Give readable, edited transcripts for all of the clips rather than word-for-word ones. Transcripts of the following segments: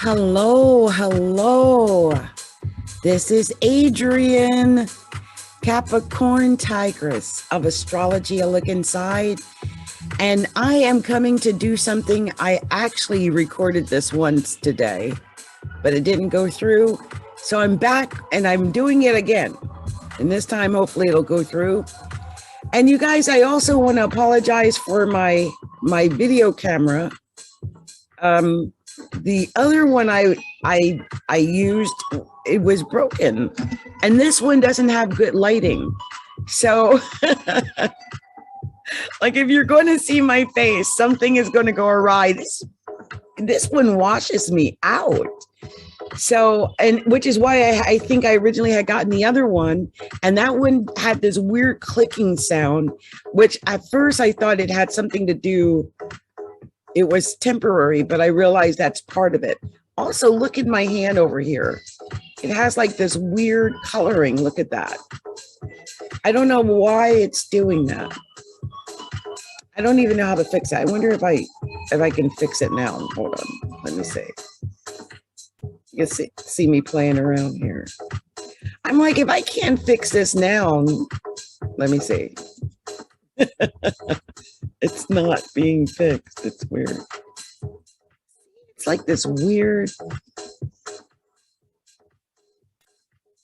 Hello, hello. This is Adrian, CapricornTigress of Astrology, a look inside. And I am coming to do something. I actually recorded this once today, but it didn't go through. So I'm back and I'm doing it again. And this time, hopefully it'll go through. And you guys, I also want to apologize for my video camera. The other one I used, it was broken, and this one doesn't have good lighting. So like if you're going to see my face, something is going to go awry. This one washes me out. So, and which is why I think I originally had gotten the other one, and that one had this weird clicking sound, which at first I thought it had something to do. It was temporary, but I realized that's part of it. Also, look at my hand over here. It has like this weird coloring. Look at that. I don't know why it's doing that. I don't even know how to fix it. I wonder if I can fix it now. Hold on. Let me see. You can see me playing around here. I'm like, if I can't fix this now, let me see. It's not being fixed. It's weird. It's like this weird.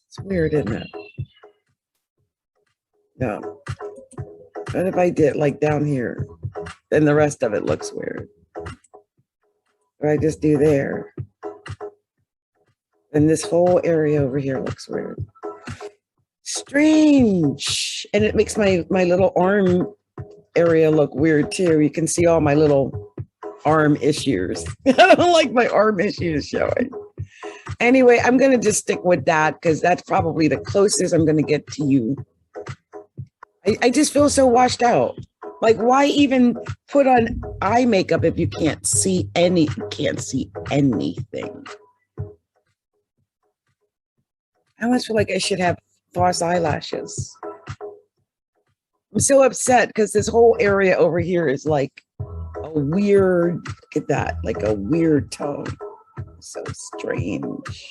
It's weird, isn't it? No. What if I did like down here? Then the rest of it looks weird. Or I just do there. And this whole area over here looks weird. Strange. And it makes my little arm area look weird too. You can see all my little arm issues. I don't like my arm issues showing. Anyway, I'm going to just stick with that because that's probably the closest I'm going to get to you. I just feel so washed out. Like, why even put on eye makeup if you can't see anything? I almost feel like I should have false eyelashes. I'm so upset because this whole area over here is like a weird, look at that, like a weird tone. So strange.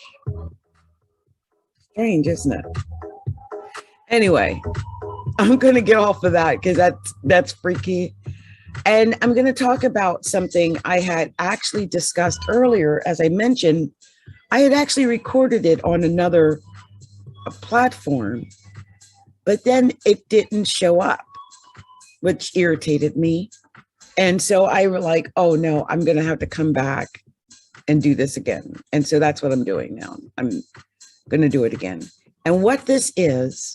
Strange, isn't it? Anyway, I'm going to get off of that because that's freaky. And I'm going to talk about something I had actually discussed earlier. As I mentioned, I had actually recorded it on another platform, but then it didn't show up, which irritated me. And so I was like, oh no, I'm going to have to come back and do this again. And so that's what I'm doing now. I'm going to do it again. And what this is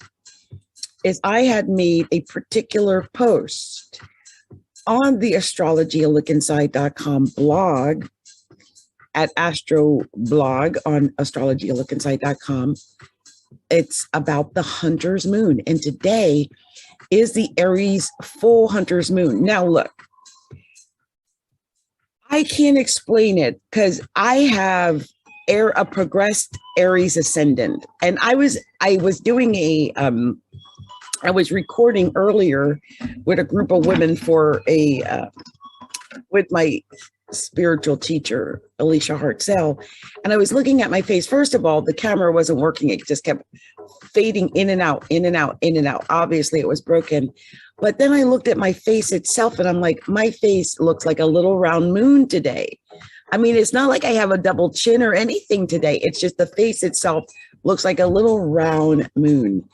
I had made a particular post on the astrologyalookinside.com blog at astroblog on astrologyalookinside.com. It's about the Hunter's Moon. And today is the Aries full Hunter's Moon. Now, look, I can't explain it because I have a progressed Aries ascendant. And I was doing I was recording earlier with a group of women for with my spiritual teacher, Alicia Hartzell. And I was looking at my face. First of all, the camera wasn't working. It just kept fading in and out, in and out, in and out. Obviously it was broken. But then I looked at my face itself and I'm like, my face looks like a little round moon today. I mean, it's not like I have a double chin or anything today. It's just the face itself looks like a little round moon.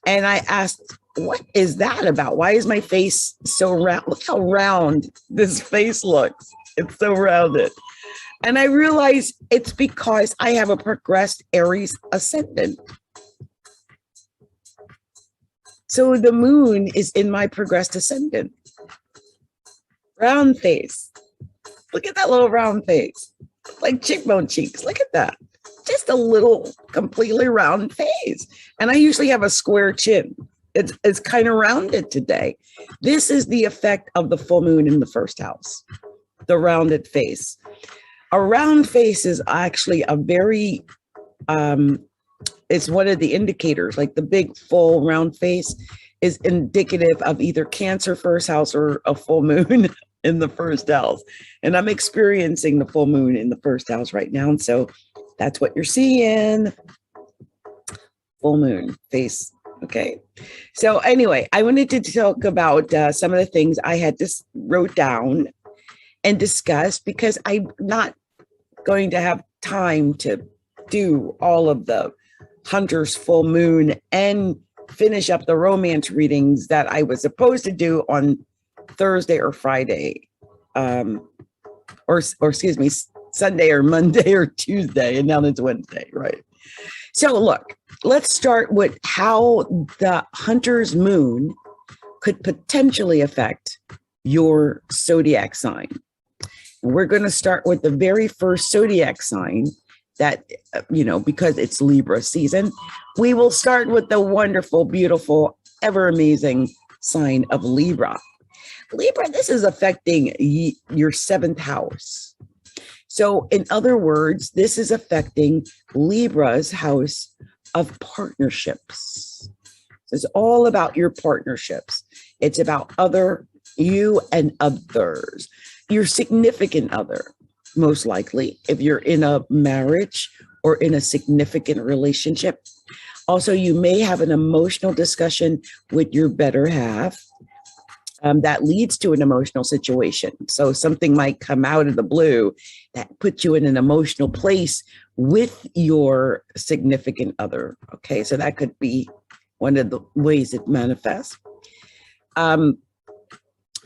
And I asked, what is that about? Why is my face so round? Look how round this face looks. It's so rounded. And I realized it's because I have a progressed Aries ascendant. So the moon is in my progressed ascendant. Round face. Look at that little round face. Like cheekbone cheeks. Look at that. Just a little completely round face. And I usually have a square chin. It's kind of rounded today. This is the effect of the full moon in the first house, the rounded face. A round face is actually a very, it's one of the indicators, like the big full round face is indicative of either Cancer first house or a full moon in the first house. And I'm experiencing the full moon in the first house right now. And so that's what you're seeing. Full moon face. Okay. So anyway, I wanted to talk about some of the things I had just wrote down and discuss, because I'm not going to have time to do all of the Hunter's full moon and finish up the romance readings that I was supposed to do on Thursday or Friday, or excuse me, Sunday or Monday or Tuesday, and now it's Wednesday, right? So look, let's start with how the Hunter's moon could potentially affect your zodiac sign. We're going to start with the very first zodiac sign that, because it's Libra season, we will start with the wonderful, beautiful, ever amazing sign of Libra. Libra, this is affecting your seventh house. So in other words, this is affecting Libra's house of partnerships. It's all about your partnerships. It's about you and others, your significant other, most likely, if you're in a marriage or in a significant relationship. Also, you may have an emotional discussion with your better half that leads to an emotional situation. So something might come out of the blue that puts you in an emotional place with your significant other. Okay, so that could be one of the ways it manifests.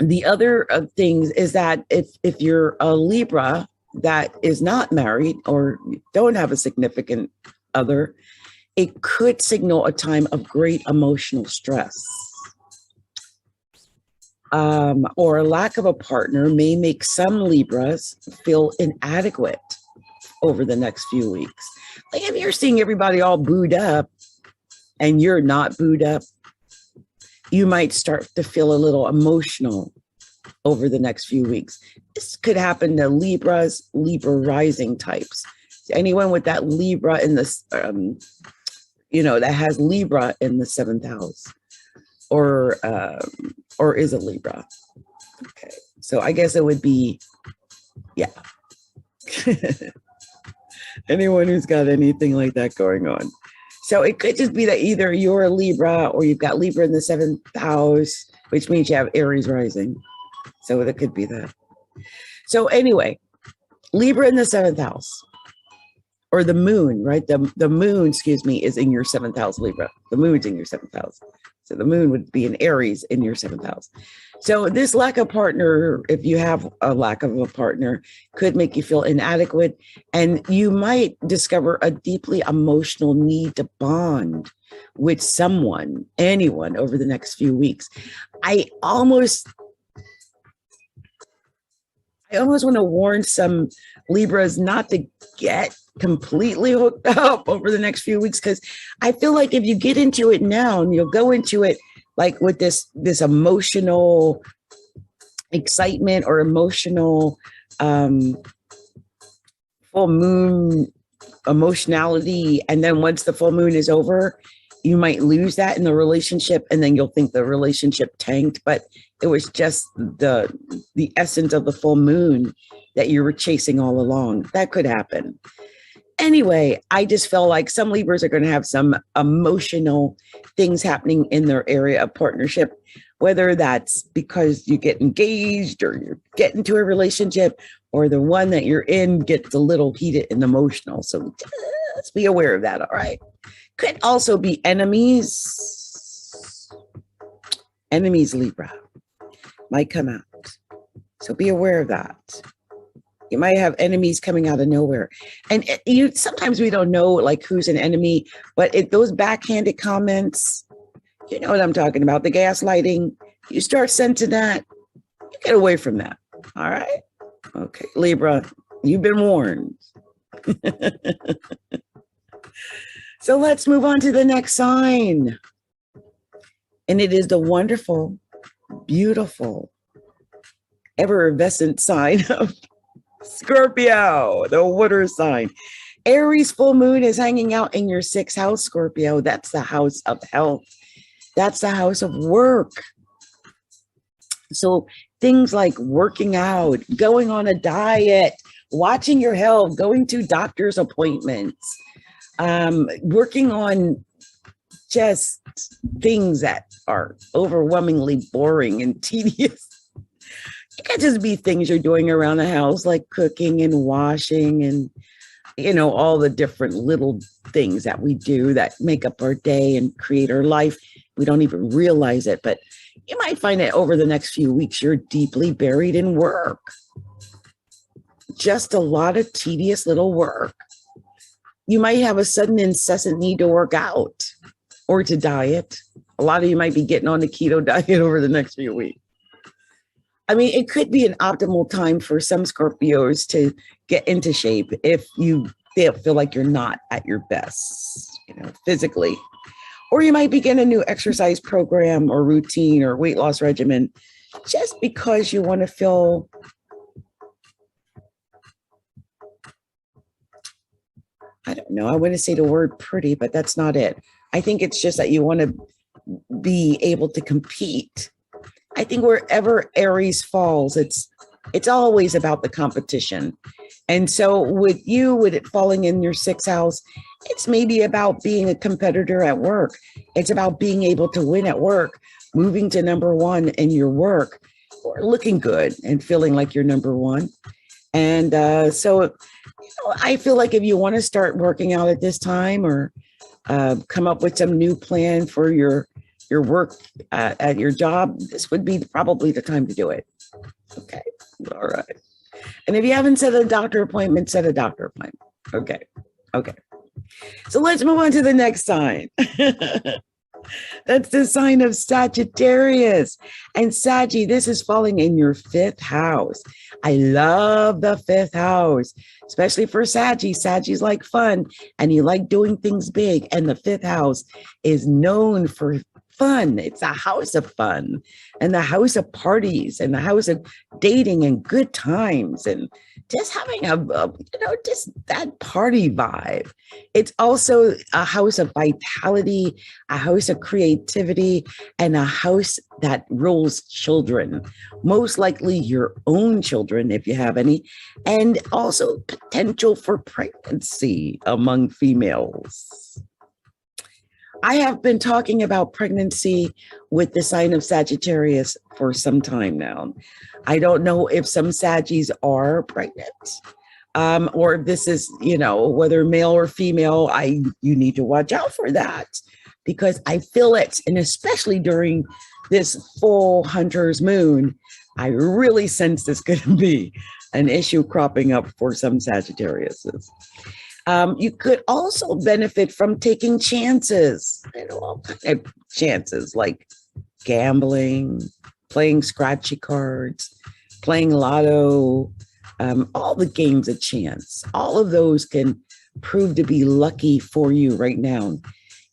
The other things is that if you're a Libra that is not married or don't have a significant other, it could signal a time of great emotional stress. Or a lack of a partner may make some Libras feel inadequate over the next few weeks. Like if you're seeing everybody all booed up and you're not booed up, you might start to feel a little emotional over the next few weeks. This could happen to Libra rising types. Anyone with that Libra in this, that has Libra in the seventh house, or is a Libra. Okay, so I guess it would be, yeah. Anyone who's got anything like that going on. So it could just be that either you're a Libra or you've got Libra in the seventh house, which means you have Aries rising. So that could be that. So anyway, Libra in the seventh house, or the moon, right? The moon, is in your seventh house, Libra. The moon's in your seventh house. So the moon would be in Aries in your seventh house. So this lack of partner, if you have a lack of a partner, could make you feel inadequate. And you might discover a deeply emotional need to bond with anyone over the next few weeks. I almost want to warn some Libras not to get completely hooked up over the next few weeks, because I feel like if you get into it now and you'll go into it like with this emotional excitement or emotional full moon emotionality, and then once the full moon is over, you might lose that in the relationship, and then you'll think the relationship tanked, but it was just the essence of the full moon that you were chasing all along. That could happen. Anyway, I just felt like some Libras are going to have some emotional things happening in their area of partnership, whether that's because you get engaged or you get into a relationship, or the one that you're in gets a little heated and emotional. So let's be aware of that. All right. Could also be enemies. Enemies, Libra, might come out. So be aware of that. You might have enemies coming out of nowhere. And sometimes we don't know like who's an enemy, but those backhanded comments, you know what I'm talking about, the gaslighting, you start sensing that, you get away from that. All right. Okay, Libra, you've been warned. So let's move on to the next sign. And it is the wonderful, beautiful, effervescent sign of Scorpio, the water sign. Aries full moon is hanging out in your sixth house, Scorpio. That's the house of health. That's the house of work. So things like working out, going on a diet, watching your health, going to doctor's appointments, working on just things that are overwhelmingly boring and tedious. It could just be things you're doing around the house, like cooking and washing and, all the different little things that we do that make up our day and create our life. We don't even realize it, but you might find that over the next few weeks, you're deeply buried in work. Just a lot of tedious little work. You might have a sudden incessant need to work out or to diet. A lot of you might be getting on the keto diet over the next few weeks. I mean, it could be an optimal time for some Scorpios to get into shape if you feel like you're not at your best, physically. Or you might begin a new exercise program or routine or weight loss regimen just because you want to feel I don't know. I want to say the word pretty, but that's not it. I think it's just that you want to be able to compete. I think wherever Aries falls, it's always about the competition. And so with it falling in your 6th house, it's maybe about being a competitor at work. It's about being able to win at work, moving to number 1 in your work, or looking good and feeling like you're number 1. And so I feel like if you want to start working out at this time or come up with some new plan for your work at your job, this would be probably the time to do it. Okay. All right. And if you haven't set a doctor appointment, set a doctor appointment. Okay. Okay. So let's move on to the next sign. That's the sign of Sagittarius. And Saggy, this is falling in your 5th house. I love the 5th house, especially for Saggy. Saggy's like fun and you like doing things big. And the 5th house is known for fun. It's a house of fun and the house of parties and the house of dating and good times and just having just that party vibe. It's also a house of vitality, a house of creativity, and a house that rules children, most likely your own children, if you have any, and also potential for pregnancy among females. I have been talking about pregnancy with the sign of Sagittarius for some time now. I don't know if some Saggies are pregnant, or if this is, whether male or female, you need to watch out for that because I feel it. And especially during this full hunter's moon, I really sense this going to be an issue cropping up for some Sagittariuses. You could also benefit from taking chances, all kinds of chances like gambling, playing scratchy cards, playing lotto, all the games of chance. All of those can prove to be lucky for you right now.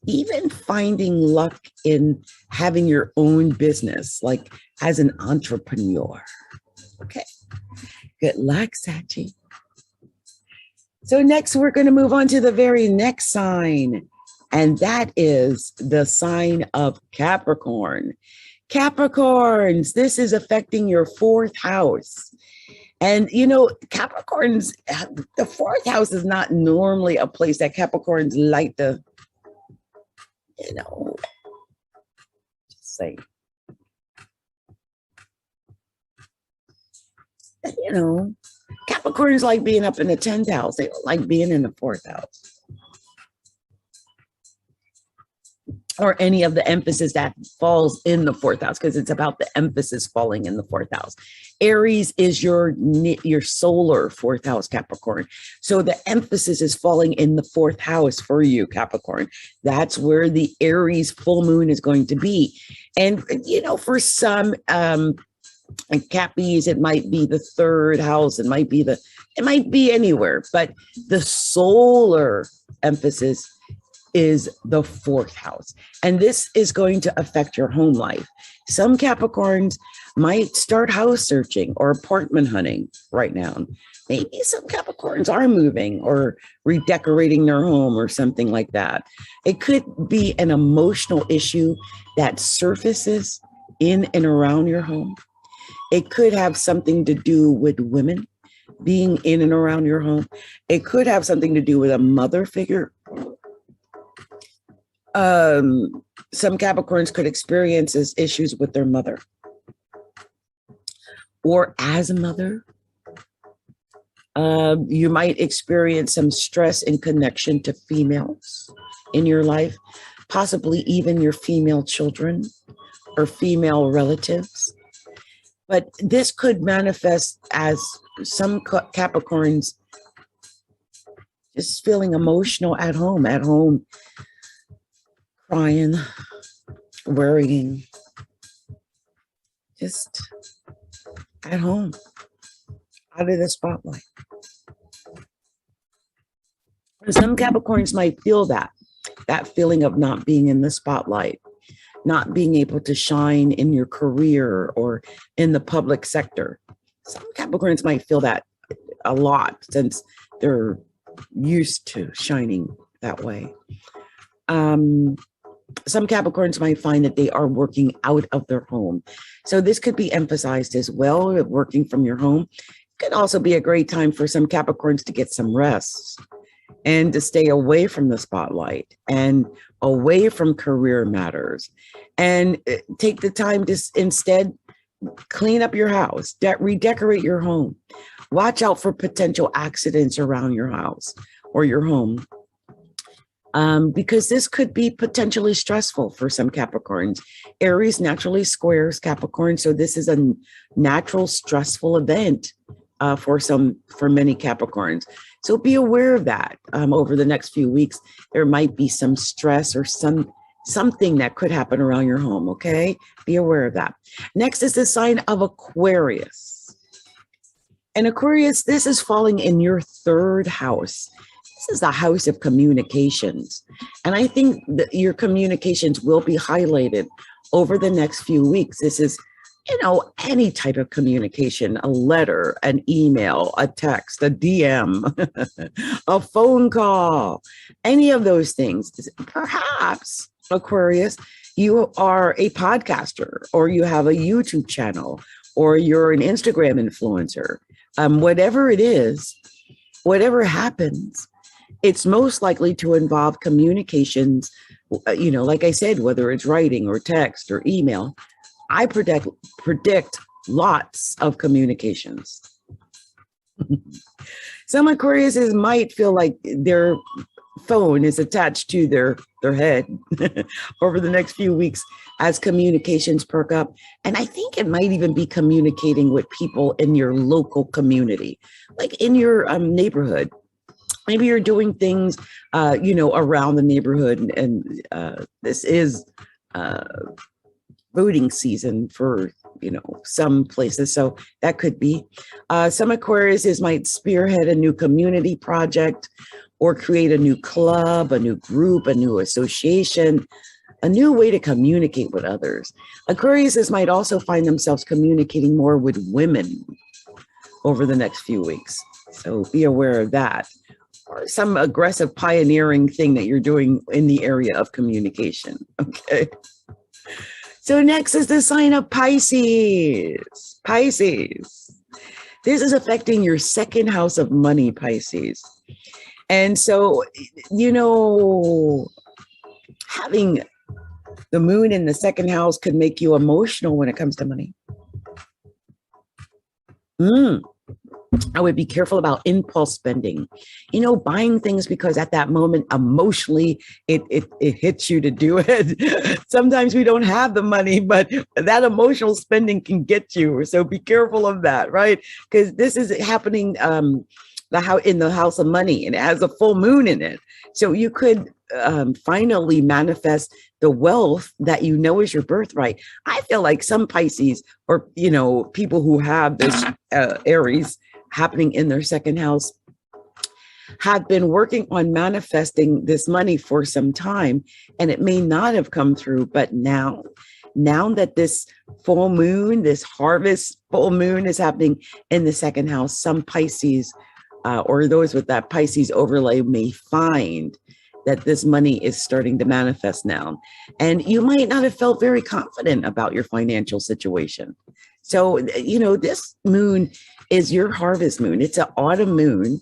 Even finding luck in having your own business, like as an entrepreneur. Okay, good luck, Sachi. So next, we're going to move on to the very next sign, and that is the sign of Capricorn. Capricorns, this is affecting your 4th house. And, Capricorns, the 4th house is not normally a place that Capricorns like to, just say, Capricorns like being up in the 10th house. They don't like being in the 4th house. Or any of the emphasis that falls in the 4th house, because it's about the emphasis falling in the 4th house. Aries is your solar 4th house, Capricorn. So the emphasis is falling in the 4th house for you, Capricorn. That's where the Aries full moon is going to be. And, for some Cappies, it might be the 3rd house. It might be anywhere, but the solar emphasis is the 4th house. And this is going to affect your home life. Some Capricorns might start house searching or apartment hunting right now. Maybe some Capricorns are moving or redecorating their home or something like that. It could be an emotional issue that surfaces in and around your home. It could have something to do with women being in and around your home. It could have something to do with a mother figure. Some Capricorns could experience issues with their mother, or as a mother. You might experience some stress in connection to females in your life, possibly even your female children or female relatives. But this could manifest as some Capricorns just feeling emotional at home, crying, worrying, just at home, out of the spotlight. Some Capricorns might feel that feeling of not being in the spotlight, not being able to shine in your career or in the public sector. Some Capricorns might feel that a lot since they're used to shining that way. Some Capricorns might find that they are working out of their home. So this could be emphasized as well, working from your home. It could also be a great time for some Capricorns to get some rest and to stay away from the spotlight and away from career matters, and take the time to instead clean up your house, redecorate your home, watch out for potential accidents around your house or your home, because this could be potentially stressful for some Capricorns. Aries naturally squares Capricorn, so this is a natural stressful event for many Capricorns. So be aware of that. Over the next few weeks, there might be some stress or something that could happen around your home, okay? Be aware of that. Next is the sign of Aquarius. And Aquarius, this is falling in your third house. This is the house of communications. And I think that your communications will be highlighted over the next few weeks. This is, any type of communication, a letter, an email, a text, a DM, a phone call, any of those things. Perhaps, Aquarius, you are a podcaster, or you have a YouTube channel, or you're an Instagram influencer. Whatever it is, whatever happens, it's most likely to involve communications, like I said, whether it's writing or text or email. I predict lots of communications. Some Aquariuses might feel like their phone is attached to their head over the next few weeks as communications perk up. And I think it might even be communicating with people in your local community, like in your neighborhood. Maybe you're doing things, around the neighborhood, and this is voting season for, some places. So that could be. Some Aquariuses might spearhead a new community project or create a new club, a new group, a new association, a new way to communicate with others. Aquariuses might also find themselves communicating more with women over the next few weeks. So be aware of that. Or some aggressive pioneering thing that you're doing in the area of communication. Okay. So next is the sign of Pisces. Pisces. This is affecting your second house of money, Pisces. And so, having the moon in the second house could make you emotional when it comes to money. I would be careful about impulse spending, buying things because at that moment, emotionally, it hits you to do it. Sometimes we don't have the money, but that emotional spending can get you. So be careful of that, right? Because this is happening in the house of money, and it has a full moon in it. So you could finally manifest the wealth that is your birthright. I feel like some Pisces, or people who have this Aries happening in their second house, have been working on manifesting this money for some time, and it may not have come through, but now that this full moon, this harvest full moon is happening in the second house, some Pisces or those with that Pisces overlay may find that this money is starting to manifest now. And you might not have felt very confident about your financial situation. So, you know, this moon is your harvest moon. It's an autumn moon.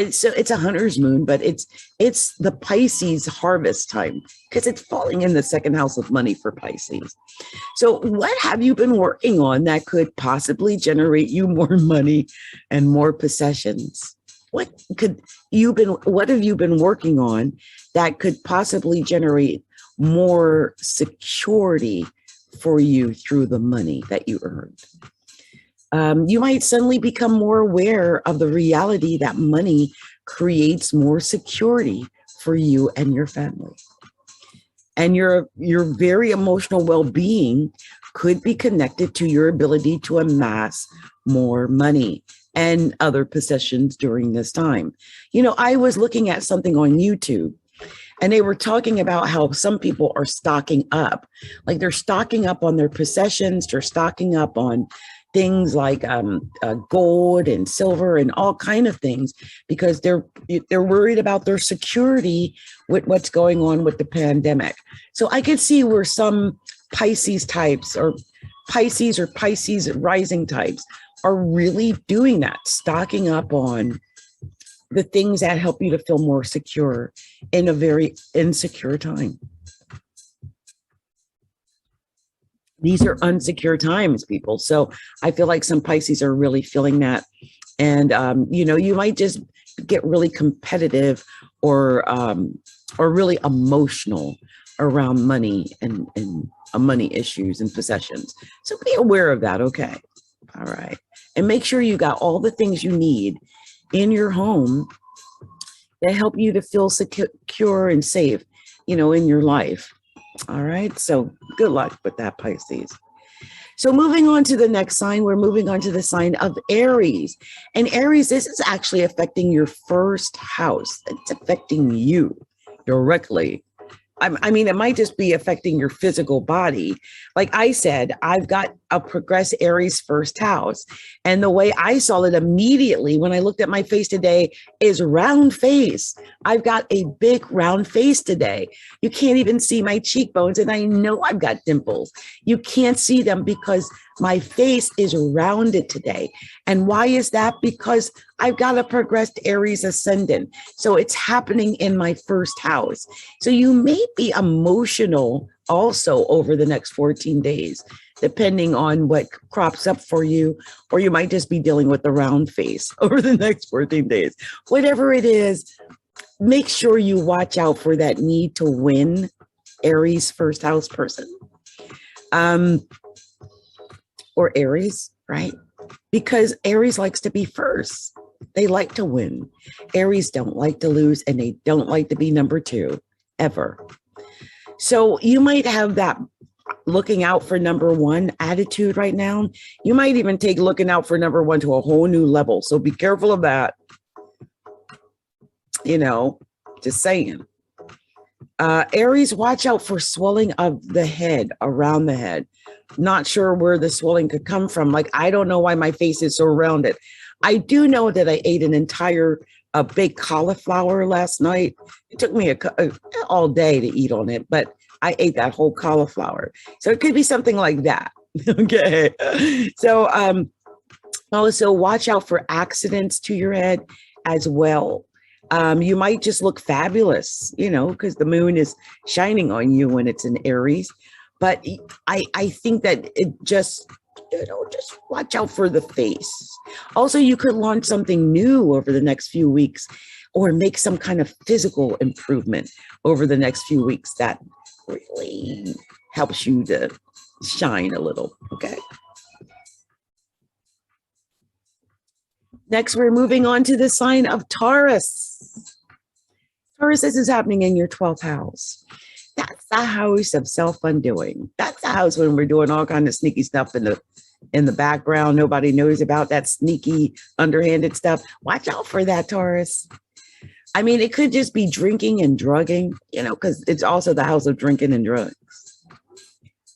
So it's a hunter's moon, but it's the Pisces harvest time because it's falling in the second house of money for Pisces. So what have you been working on that could possibly generate you more money and more possessions? What have you been working on that could possibly generate more security for you through the money that you earned? You might suddenly become more aware of the reality that money creates more security for you and your family. And your very emotional well-being could be connected to your ability to amass more money and other possessions during this time. You know, I was looking at something on YouTube, and they were talking about how some people are stocking up. Like they're stocking up on their possessions, they're stocking up on things like gold and silver and all kind of things because they're worried about their security with what's going on with the pandemic. So I could see where some Pisces types or Pisces rising types are really doing that, stocking up on the things that help you to feel more secure in a very insecure time. These are unsecure times, people. So I feel like some Pisces are really feeling that. And, you know, you might just get really competitive or really emotional around money and money issues and possessions. So be aware of that. Okay. All right. And make sure you got all the things you need in your home that help you to feel secure and safe, you know, in your life. All right. So good luck with that, Pisces. So moving on to the next sign, we're moving on to the sign of Aries. And Aries, this is actually affecting your first house. It's affecting you directly. I mean, it might just be affecting your physical body. Like I said, I've got a progress Aries first house. And the way I saw it immediately when I looked at my face today is round face. I've got a big round face today. You can't even see my cheekbones. And I know I've got dimples. You can't see them because my face is rounded today. And why is that? Because I've got a progressed Aries ascendant. So it's happening in my first house. So you may be emotional also over the next 14 days, depending on what crops up for you, or you might just be dealing with the round face over the next 14 days. Whatever it is, make sure you watch out for that need to win Aries first house person. Or Aries, right? Because Aries likes to be first. They like to win. Aries don't like to lose, and they don't like to be number two, ever. So you might have that looking out for number one attitude right now. You might even take looking out for number one to a whole new level. So be careful of that. You know, just saying. Aries, watch out for swelling of the head, around the head. Not sure where the swelling could come from. Like, I don't know why my face is so rounded. I do know that I ate an entire big cauliflower last night. It took me all day to eat on it, but I ate that whole cauliflower. So it could be something like that. Okay. So also watch out for accidents to your head as well. You might just look fabulous, you know, because the moon is shining on you when it's in Aries. But I think that it just, you know, just watch out for the face. Also, you could launch something new over the next few weeks or make some kind of physical improvement over the next few weeks that really helps you to shine a little, okay? Next, we're moving on to the sign of Taurus. Taurus, this is happening in your 12th house. That's the house of self-undoing. That's the house when we're doing all kind of sneaky stuff in the background. Nobody knows about that sneaky, underhanded stuff. Watch out for that, Taurus. I mean, it could just be drinking and drugging, you know, because it's also the house of drinking and drugs.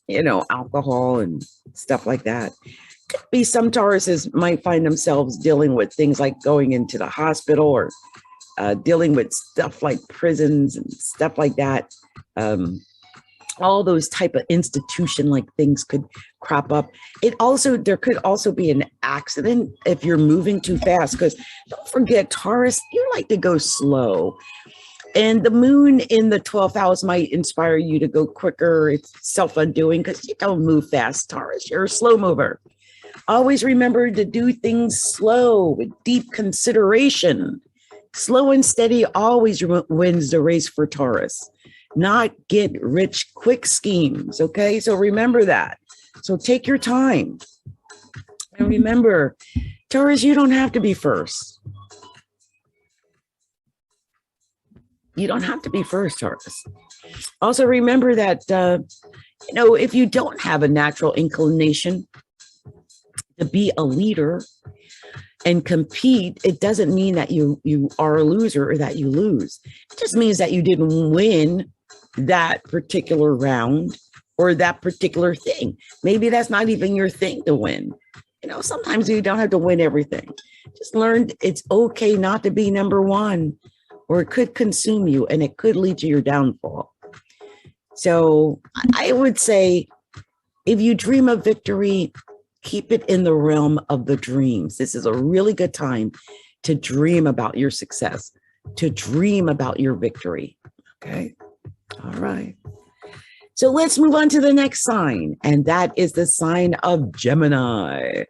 You know, alcohol and stuff like that. Could be some Tauruses might find themselves dealing with things like going into the hospital or dealing with stuff like prisons and stuff like that. all those type of institution like things could crop up. There could also be an accident if you're moving too fast, because don't forget, Taurus, you like to go slow. And the moon in the 12th house might inspire you to go quicker. It's self-undoing because you don't move fast, Taurus. You're a slow mover. Always remember to do things slow with deep consideration. Slow and steady always wins the race for Taurus. Not get rich quick schemes, okay? So remember that. So take your time. And remember, Taurus, you don't have to be first. You don't have to be first, Taurus. Also remember that, if you don't have a natural inclination to be a leader and compete, it doesn't mean that you are a loser or that you lose. It just means that you didn't win that particular round or that particular thing. Maybe that's not even your thing to win. Sometimes you don't have to win everything. Just learn it's okay not to be number one, or it could consume you and it could lead to your downfall. So I would say, if you dream of victory, keep it in the realm of the dreams. This is a really good time to dream about your success, to dream about your victory. Okay. All right. So let's move on to the next sign, and that is the sign of Gemini.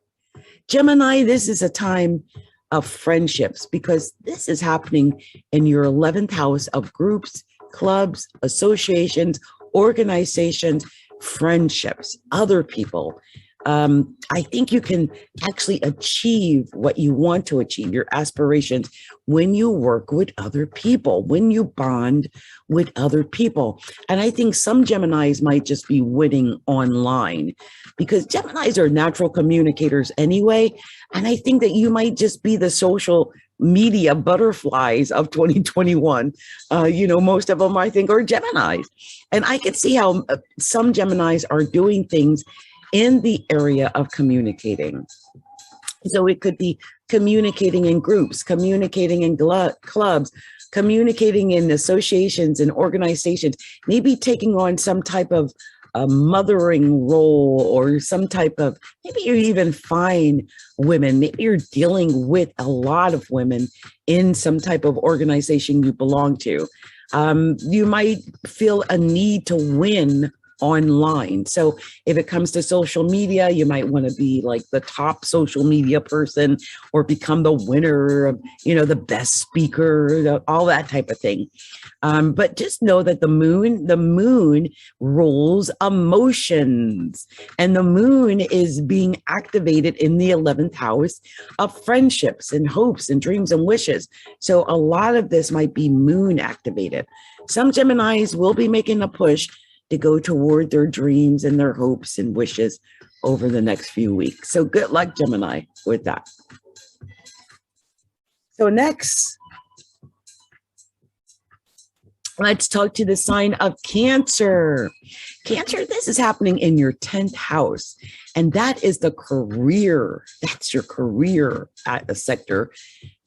Gemini, this is a time of friendships, because this is happening in your 11th house of groups, clubs, associations, organizations, friendships, other people. I think you can actually achieve what you want to achieve, your aspirations, when you work with other people, when you bond with other people. And I think some Geminis might just be winning online, because Geminis are natural communicators anyway. And I think that you might just be the social media butterflies of 2021. Most of them, I think, are Geminis. And I can see how some Geminis are doing things in the area of communicating. So it could be communicating in groups, communicating in clubs, communicating in associations and organizations, maybe taking on some type of a mothering role, or some type of, maybe you even find women, maybe you're dealing with a lot of women in some type of organization you belong to. You might feel a need to win online. So if it comes to social media, you might want to be like the top social media person, or become the winner of, the best speaker, all that type of thing. But just know that the moon rules emotions, and the moon is being activated in the 11th house of friendships and hopes and dreams and wishes. So a lot of this might be moon activated. Some Geminis will be making a push to go toward their dreams and their hopes and wishes over the next few weeks. So good luck, Gemini, with that. So next, let's talk to the sign of Cancer. Cancer, this is happening in your 10th house, and that is the career. That's your career sector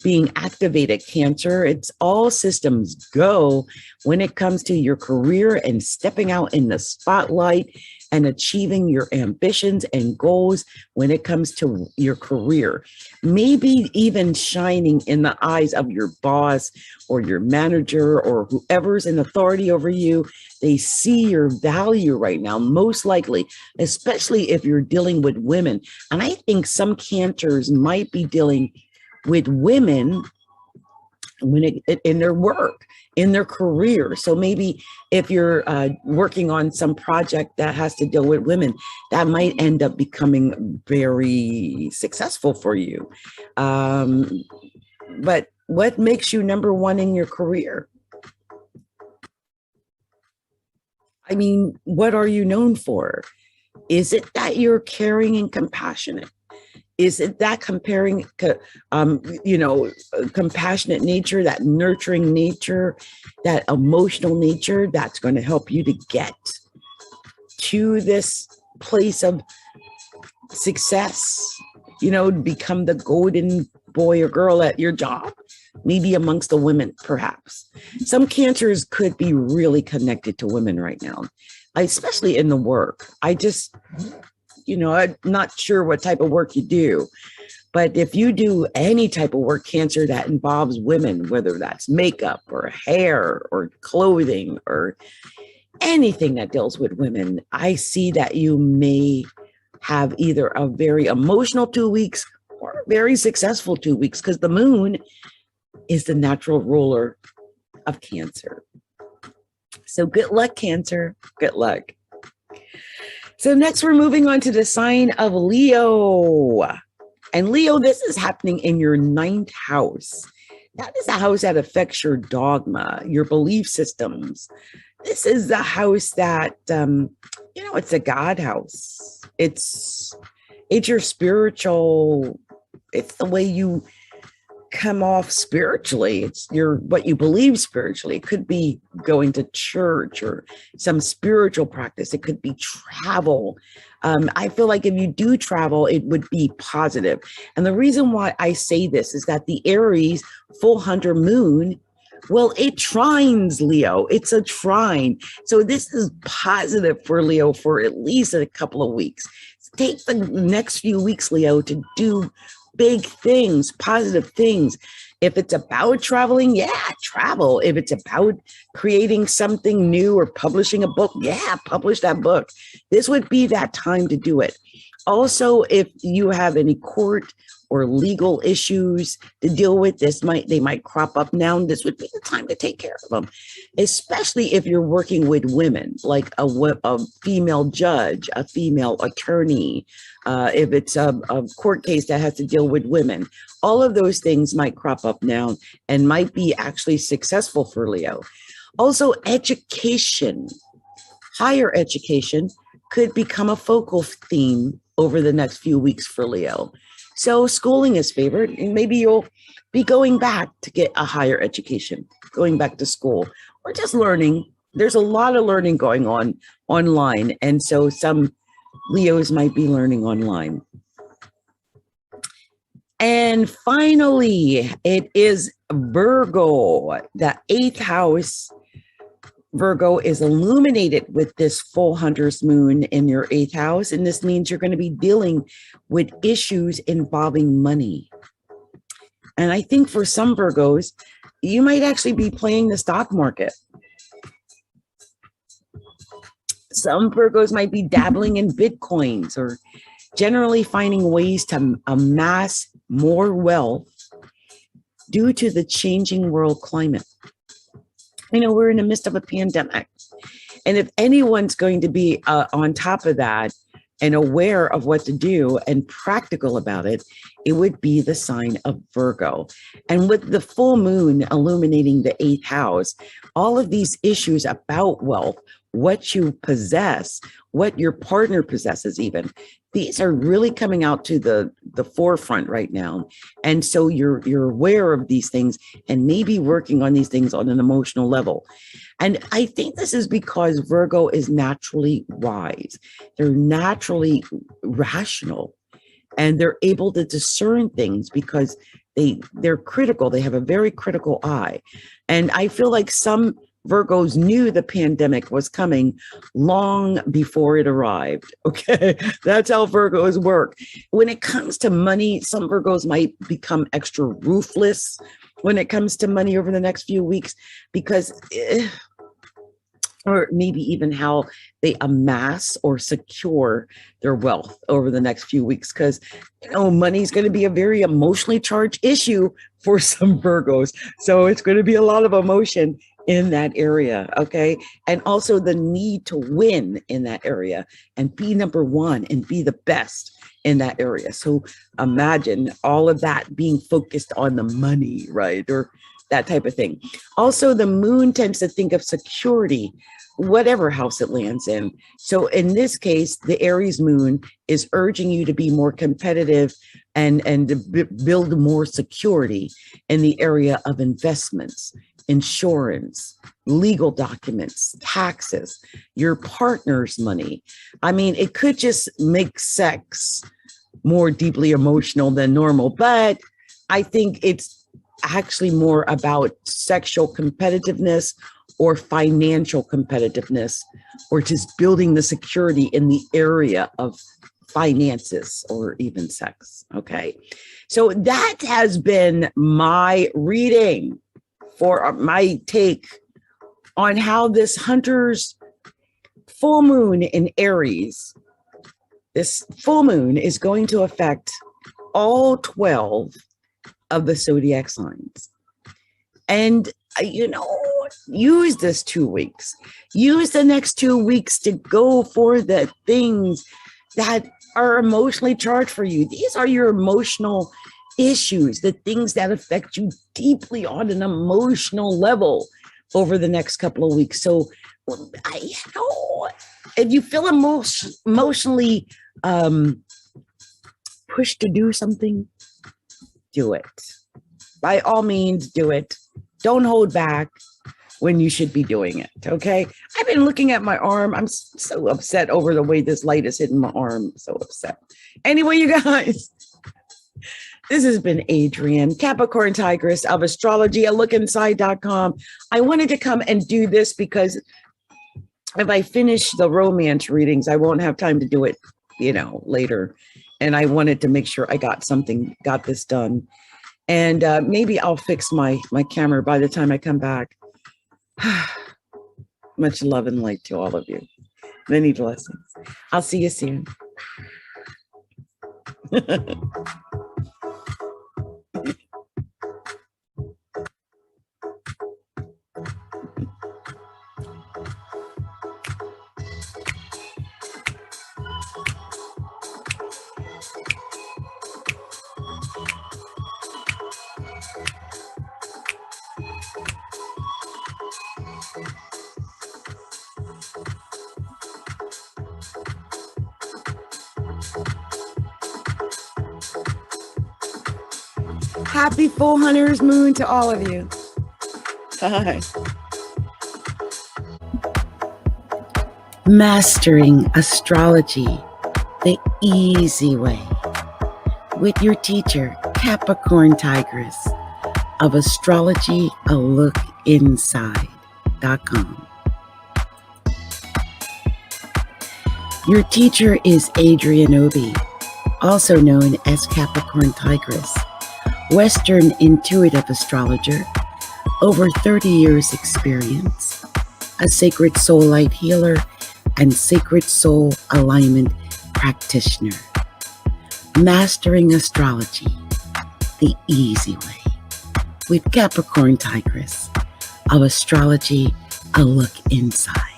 being activated, Cancer. It's all systems go when it comes to your career and stepping out in the spotlight and achieving your ambitions and goals when it comes to your career. Maybe even shining in the eyes of your boss or your manager or whoever's in authority over you. They see your value right now, most likely, especially if you're dealing with women. And I think some Cancers might be dealing with women when in their work, in their career. So maybe if you're working on some project that has to deal with women, that might end up becoming very successful for you. But what makes you number one in your career? I mean, what are you known for? Is it that you're caring and compassionate? Is it that compassionate nature, that nurturing nature, that emotional nature that's going to help you to get to this place of success, become the golden boy or girl at your job, maybe amongst the women, perhaps. Some Cancers could be really connected to women right now. especially in the work. I just, I'm not sure what type of work you do, but if you do any type of work, Cancer, that involves women, whether that's makeup or hair or clothing or anything that deals with women, I see that you may have either a very emotional 2 weeks or a very successful 2 weeks, because the moon is the natural ruler of Cancer. So good luck, Cancer. Good luck. So next we're moving on to the sign of Leo. And Leo, this is happening in your 9th house. That is a house that affects your dogma, your belief systems. This is the house that, it's a God house. It's your spiritual, it's the way you come off spiritually. It's what you believe spiritually. It could be going to church or some spiritual practice. It could be travel. I feel like if you do travel, it would be positive. And the reason why I say this is that the Aries full hunter moon, well, it trines Leo. It's a trine. So this is positive for Leo for at least a couple of weeks. Take the next few weeks, Leo, to do big things, positive things. If it's about traveling, travel. If it's about creating something new or publishing a book, publish that book. This would be that time to do it. Also, if you have any court or legal issues to deal with, they might crop up now, and this would be the time to take care of them, especially if you're working with women, like a female judge, a female attorney, if it's a court case that has to deal with women. All of those things might crop up now and might be actually successful for Leo. Also, education, higher education could become a focal theme over the next few weeks for Leo. So schooling is favored, and maybe you'll be going back to get a higher education, going back to school, or just learning. There's a lot of learning going on online, and so some Leos might be learning online. And finally, it is Virgo, the 8th house. Virgo is illuminated with this full hunter's moon in your 8th house. And this means you're going to be dealing with issues involving money. And I think for some Virgos, you might actually be playing the stock market. Some Virgos might be dabbling in Bitcoins or generally finding ways to amass more wealth due to the changing world climate. We're in the midst of a pandemic. And if anyone's going to be on top of that and aware of what to do and practical about it, it would be the sign of Virgo. And with the full moon illuminating the 8th house, all of these issues about wealth, what you possess, what your partner possesses even, these are really coming out to the forefront right now. And so you're aware of these things and maybe working on these things on an emotional level. And I think this is because Virgo is naturally wise. They're naturally rational, and they're able to discern things because they're critical. They have a very critical eye. And I feel like some Virgos knew the pandemic was coming long before it arrived. Okay, that's how Virgos work. When it comes to money, some Virgos might become extra ruthless when it comes to money over the next few weeks, because or maybe even how they amass or secure their wealth over the next few weeks, because money is going to be a very emotionally charged issue for some Virgos. So it's going to be a lot of emotion in that area, okay? And also the need to win in that area and be number one and be the best in that area. So imagine all of that being focused on the money, right? Or that type of thing. Also, the moon tends to think of security, whatever house it lands in. So in this case, the Aries moon is urging you to be more competitive and to build more security in the area of investments, insurance, legal documents, taxes, your partner's money. I mean, it could just make sex more deeply emotional than normal, but I think it's actually more about sexual competitiveness or financial competitiveness, or just building the security in the area of finances or even sex. Okay. So that has been my reading for my take on how this Hunter's full moon in Aries, this full moon is going to affect all 12 of the zodiac signs. And, use this 2 weeks. Use the next 2 weeks to go for the things that are emotionally charged for you. These are your emotional issues, the things that affect you deeply on an emotional level over the next couple of weeks. So, if you feel emotionally pushed to do something, do it. By all means, do it. Don't hold back when you should be doing it, okay? I've been looking at my arm. I'm so upset over the way this light is hitting my arm. So upset. Anyway, you guys, this has been Adrienne, Capricorn Tigress of Astrology at lookinside.com. I wanted to come and do this because if I finish the romance readings, I won't have time to do it, later. And I wanted to make sure I got this done. And maybe I'll fix my camera by the time I come back. Much love and light to all of you. Many blessings. I'll see you soon. Happy full Hunter's moon to all of you. Bye. Mastering Astrology the easy way with your teacher, Capricorn Tigress of Astrology a Look Inside.com. Your teacher is Adrienne Obi, also known as Capricorn Tigress, Western intuitive astrologer, over 30 years experience, a sacred soul light healer, and sacred soul alignment practitioner. Mastering Astrology the easy way with Capricorn Tigress of Astrology a Look Inside.